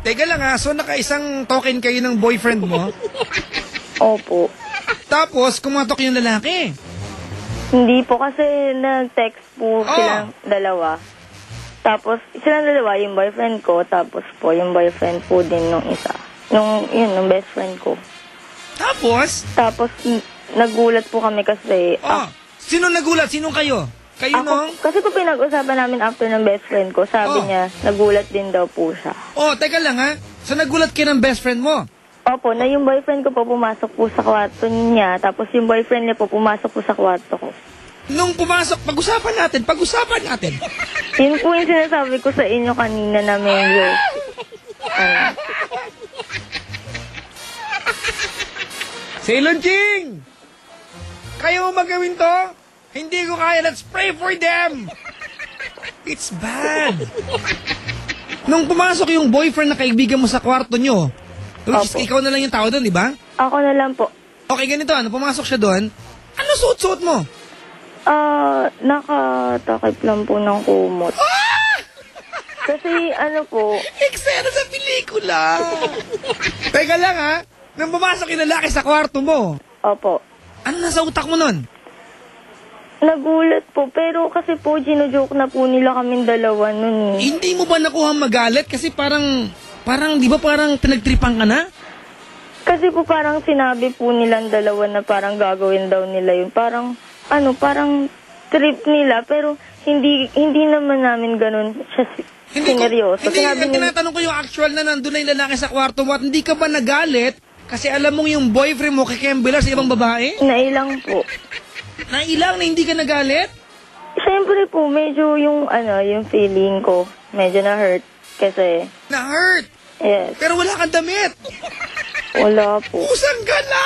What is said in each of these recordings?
Teka lang so nakaisang token kayo ng boyfriend mo? Opo. Tapos, kumatok yung lalaki? Hindi po kasi nag-text po silang dalawa. Tapos, silang dalawa, yung boyfriend ko, tapos po yung boyfriend po din nung isa. Nung best friend ko. Tapos? Tapos, nagulat po kami kasi... Sino nagulat? Sinong kayo? Kayo nung? Kasi po pinag-usapan namin after ng best friend ko, sabi niya, nagulat din daw po siya. Teka lang So nagulat kayo ng best friend mo? Opo, na yung boyfriend ko po pumasok po sa kwarto niya, tapos yung boyfriend niya po pumasok po sa kwarto ko. Nung pumasok, pag-usapan natin. Yun po yung sinasabi ko sa inyo kanina na medyo... Sailor Ching! Kayo magawin to? Hindi ko kaya. Let's pray for them! It's bad. Nung pumasok yung boyfriend na kaibigan mo sa kwarto nyo, which is ikaw na lang yung tao doon, di ba? Ako na lang po. Okay, ganito. Pumasok siya doon, ano suot-suot mo? Nakatakip lang po ng kumot. Kasi po... Eksena sa pelikula. Teka lang nung pumasok yung lalaki sa kwarto mo. Opo. Ano nasa utak mo nun? Nagulat po, pero kasi po ginujoke na po nila kaming dalawa nun. Hindi mo ba nakuha magalit? Kasi parang, di ba parang pinagtripan ka na? Kasi po parang sinabi po nilang dalawa na parang gagawin daw nila yun. Parang trip nila, pero hindi naman namin ganun siya sineryoso. Hindi, tinatanong ko yung actual na nandun na yung lalaki sa kwarto mo at hindi ka ba nagalit? Kasi alam mong yung boyfriend mo kikembela sa ibang babae? Nailang po. Nailang na hindi ka nagalit? Siyempre po, medyo yung feeling ko, medyo na-hurt. Kasi... Na-hurt? Yes. Pero wala kang damit? Wala po. Kusang ka na!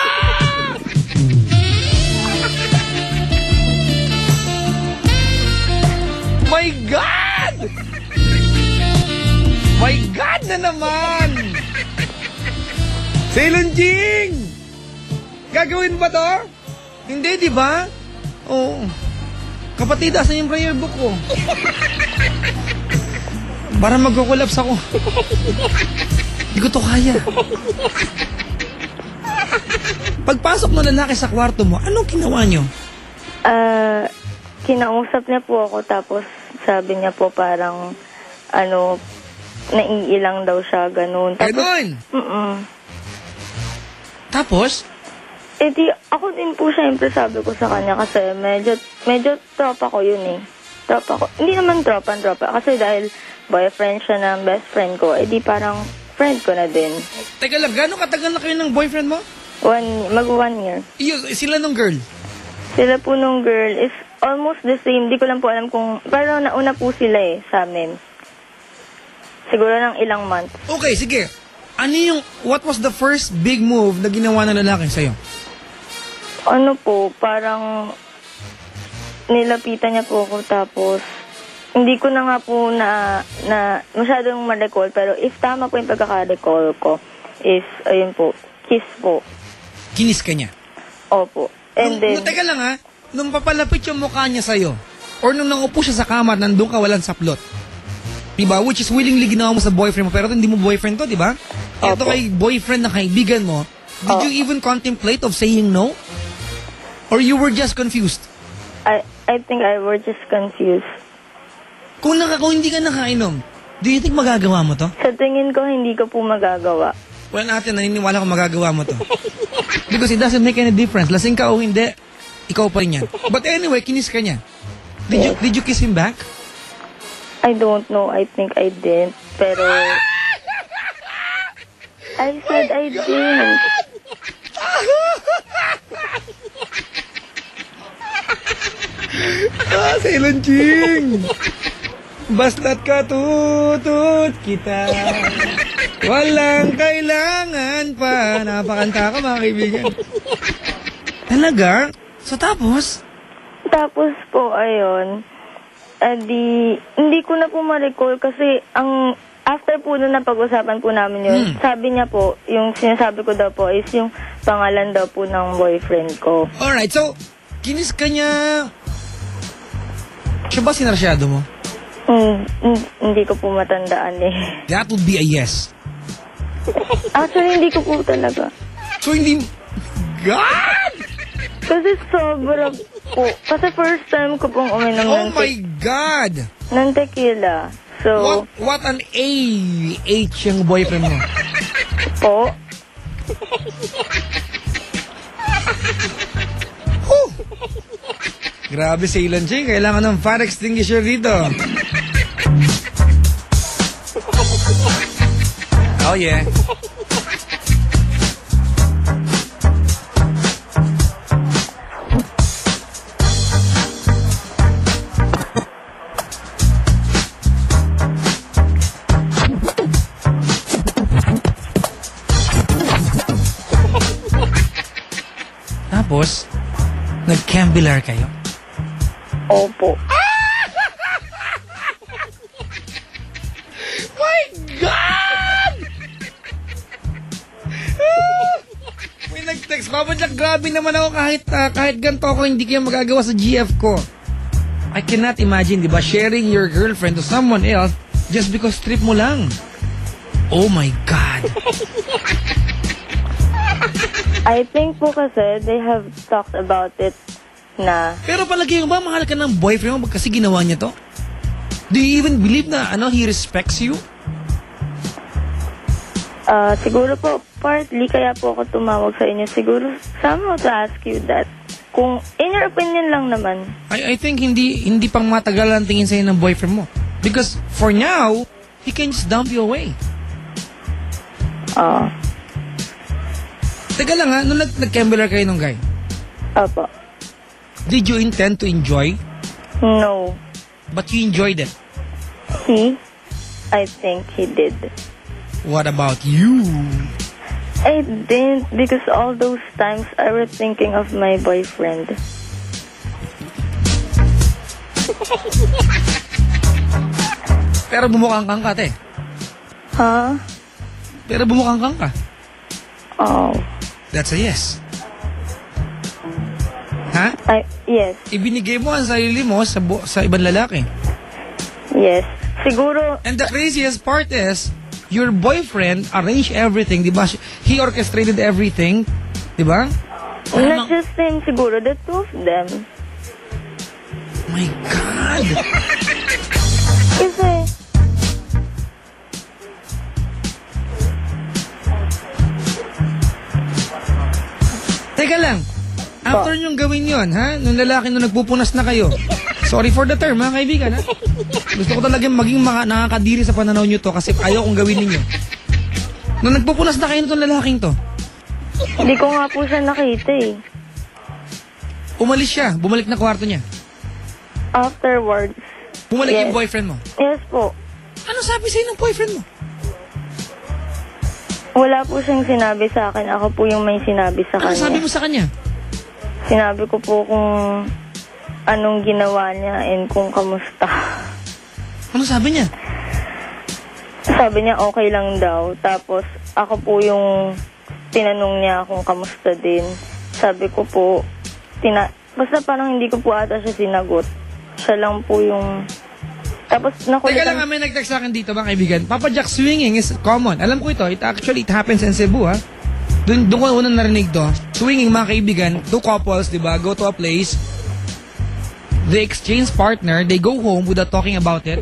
My God! My God na naman! Sailor Jing! Gagawin ba to? Hindi, di ba? Oo. Kapatid, asan yung prayer book ko? Para magkukulaps ako. Hindi ko to kaya. Pagpasok ng lalaki sa kwarto mo, anong ginawa nyo? Kinausap niya po ako, tapos sabi niya po parang, naiilang daw siya, ganun. Ganun? Tapos? Ako din po siyempre sabi ko sa kanya kasi medyo tropa ko yun Tropa ko. Hindi naman tropa. Kasi dahil boyfriend siya ng best friend ko, parang friend ko na din. Teka lang, gano'ng katagal na kayo ng boyfriend mo? Mag-1 year. Sila nung girl? Sila po nung girl is almost the same. Di ko lang po alam kung... Pero nauna po sila sa amin. Siguro ng ilang months. Okay, sige. What was the first big move na ginawa ng lalaki sa'yo? Parang nilapitan niya po ako, tapos hindi ko na nga po na masyadong ma-recall, pero if tama po yung pagkaka-recall ko is, ayun po, kiss po. Kinis ka niya? Opo. And then... Teka lang nung papalapit yung mukha niya sa'yo, or nung nangupo siya sa kamar, nandun ka walang saplot. Diba? Which is willingly ginawa mo sa boyfriend mo, pero hindi mo boyfriend to, diba? Ito kay boyfriend na kaibigan mo, did you even contemplate of saying no? Or you were just confused? I think I were just confused. Kung hindi ka nakainom, do you think magagawa mo to? Sa tingin ko, hindi ko po magagawa. Well, naniniwala ko magagawa mo to. Because it doesn't make any difference. Lasing ka o hindi, ikaw pa rin yan. But anyway, kinis ka niya. Did you kiss him back? I don't know. I think I didn't. Pero... I said I didn't. Sailor Jing! Basta't katutut kita. Walang kailangan pa. Napakanta ka, mga kaibigan. Talaga? So tapos? Tapos po, ayun. Hindi ko na po ma-recall kasi after po na napag-usapan po namin yun, sabi niya po, yung sinasabi ko daw po is yung pangalan daw po ng boyfriend ko. Alright, so, kinis ka niya... Siya ba sinarsyado mo? Hindi ko po matandaan That would be a yes. Actually, hindi ko po talaga. So, hindi... God! Kasi sobra po. Kasi first time ko pong uminom Oh my God! ng tequila. So, What an age yung boyfriend mo? po, Whew! Grabe si Ilan Ching. Kailangan ng fire extinguisher dito. Oh yeah. Tapos, nag-cambilar kayo? opo. My God! May nag-text. Babadyak, grabe naman ako kahit ganito ako, hindi kayo magagawa sa GF ko. I cannot imagine, di ba, sharing your girlfriend to someone else just because trip mo lang. Oh my God. I think po kasi they have talked about it na Pero palagi ba, mahal ka ng boyfriend mo kasi ginawa niya to? Do you even believe na he respects you? siguro po partly kaya po ako tumawag sa inyo. Siguro somehow to ask you that. Kung in your opinion lang naman. I think hindi pang matagal ang tingin sa'yo ng boyfriend mo. Because for now, he can just dump you away. Teka lang ha, nung nag-cambelar kayo nung guy, Opo. did you intend to enjoy? No. But you enjoyed it. I think he did. What about you? I didn't because all those times I was thinking of my boyfriend. Pero bumukhang kang ka, te. Huh? Pero bumukhang kang ka. Oh. That's a yes. Ha? Yes. Ibinigay mo ang sarili mo sa ibang lalaki. Yes. Siguro, And the craziest part is, your boyfriend arranged everything, di ba? He orchestrated everything, di ba? not just him, siguro, the two of them. My God! Kasi, Teka lang, after nyong gawin yon, ha? Nung lalaki nung nagpupunas na kayo. Sorry for the term, mga kaibigan, ha? Gusto ko talagang maging nakakadiri sa pananaw nyo to kasi ayaw kong gawin ninyo. Nung nagpupunas na kayo nitong lalaking to, hindi ko nga po siya nakita eh. umalis siya, bumalik na kwarto niya. Afterwards. Bumalik Yes. yung boyfriend mo. Yes po. Ano sabi sa'yo ng boyfriend mo? Wala po siyang sinabi sa akin. Ako po yung may sinabi sa Ano kanya. sabi mo sa kanya? Sinabi ko po kung anong ginawa niya and kung kamusta. Ano sabi niya? Sabi niya okay lang daw. Tapos ako po yung tinanong niya kung kamusta din. Sabi ko po, basta parang hindi ko po ata siya sinagot. Siya lang po yung... Tapos Teka lang, may nag-text sa akin dito, mga kaibigan. Papa Jack, swinging is common. Alam ko ito, it happens in Cebu, ha? Doon ko unang narinig to. Swinging, mga kaibigan, two couples, di ba, go to a place, they exchange partner, they go home without talking about it.